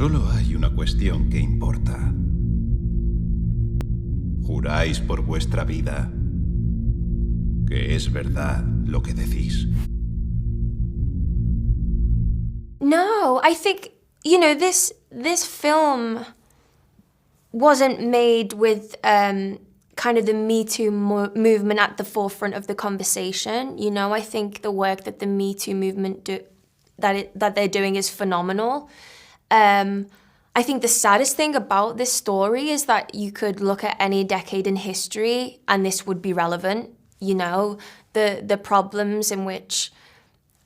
Solo hay una cuestión que importa. ¿Juráis por vuestra vida que es verdad lo que decís? No, I think, this film wasn't made with kind of the Me Too movement at the forefront of the conversation. I think the work that the Me Too movement that they're doing is phenomenal. I think the saddest thing about this story is that you could look at any decade in history and this would be relevant. The problems in which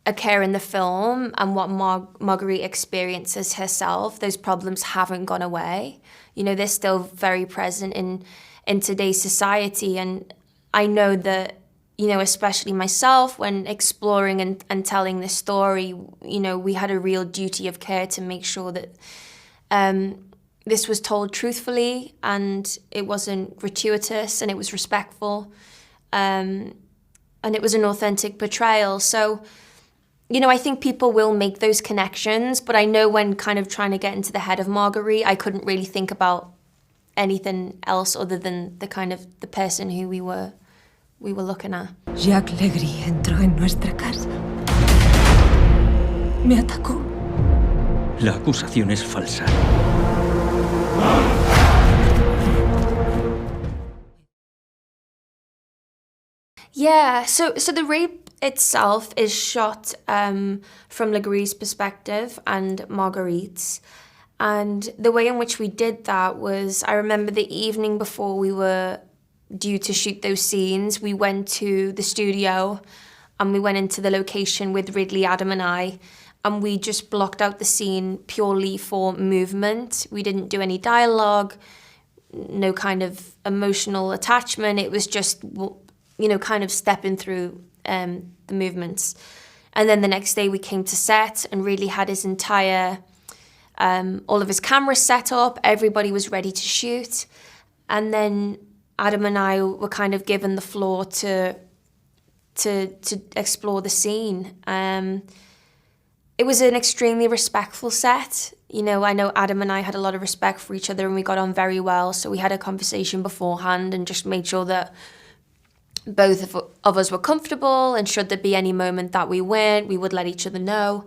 occur in the film and what Marguerite experiences herself, those problems haven't gone away. They're still very present in today's society. And I know that, especially myself, when exploring and telling this story, we had a real duty of care to make sure that this was told truthfully and it wasn't gratuitous and it was respectful and it was an authentic portrayal. So, I think people will make those connections, but I know when kind of trying to get into the head of Marguerite, I couldn't really think about anything else other than the person who we were looking at. Jacques Legris entró en nuestra casa. Me atacó. La acusación es falsa. Yeah, so the rape itself is shot from Legris's perspective and Marguerite's. And the way in which we did that was, I remember the evening before we were due to shoot those scenes, we went to the studio and we went into the location with Ridley, Adam and I, and we just blocked out the scene purely for movement. We didn't do any dialogue, no kind of emotional attachment. It was just, kind of stepping through the movements. And then the next day we came to set and Ridley had his entire, all of his cameras set up. Everybody was ready to shoot. And then Adam and I were kind of given the floor to explore the scene. It was an extremely respectful set. I know Adam and I had a lot of respect for each other and we got on very well. So we had a conversation beforehand and just made sure that both of us were comfortable, and should there be any moment that we weren't, we would let each other know.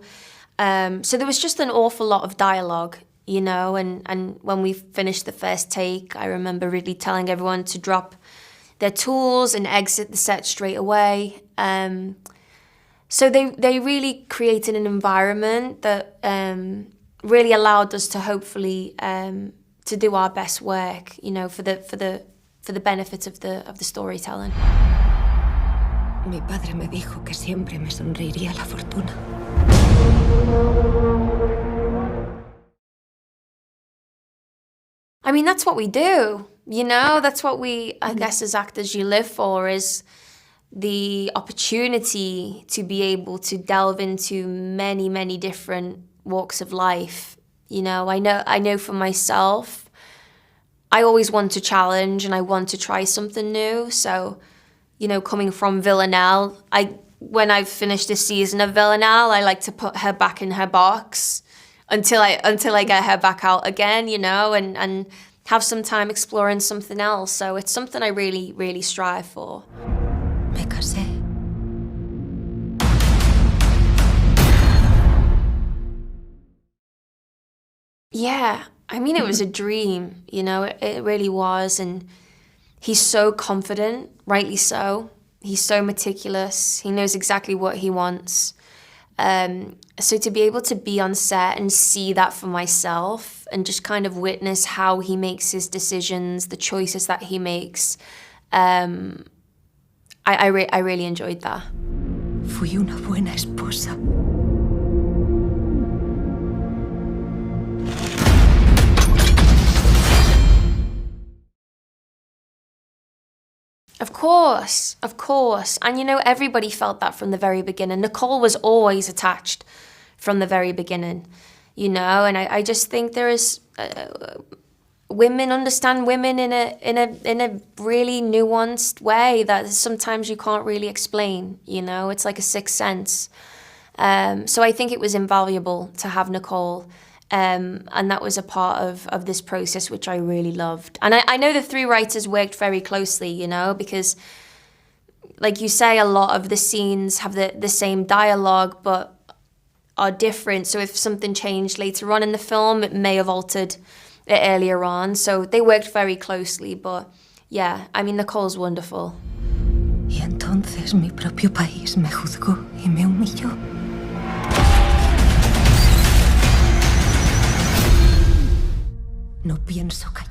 So there was just an awful lot of dialogue, and when we finished the first take, I remember Ridley telling everyone to drop their tools and exit the set straight away. So they really created an environment that really allowed us to hopefully to do our best work, for the benefit of the storytelling. Mi padre me dijo que siempre me sonreiría la fortuna. I mean, that's what we do, That's what we, I guess, as actors, you live for, is the opportunity to be able to delve into many, many different walks of life. I know for myself, I always want to challenge and I want to try something new. So, coming from Villanelle, when I've finished this season of Villanelle, I like to put her back in her box until I get her back out again, and have some time exploring something else. So it's something I really, really strive for. Me casé. Yeah, I mean, it was a dream, it really was. And he's so confident, rightly so. He's so meticulous. He knows exactly what he wants. So to be able to be on set and see that for myself and just kind of witness how he makes his decisions, the choices that he makes, I really enjoyed that. Fui una buena esposa. Of course. And everybody felt that from the very beginning. Nicole was always attached from the very beginning, and I just think there is, women understand women in a really nuanced way that sometimes you can't really explain, It's like a sixth sense. So I think it was invaluable to have Nicole And that was a part of this process which I really loved. And I know the three writers worked very closely, you know, because like you say, a lot of the scenes have the same dialogue but are different. So if something changed later on in the film, it may have altered it earlier on. So they worked very closely, but yeah, I mean, Nicole's wonderful. Y entonces mi propio país me juzgó y me humilló. No pienso callar.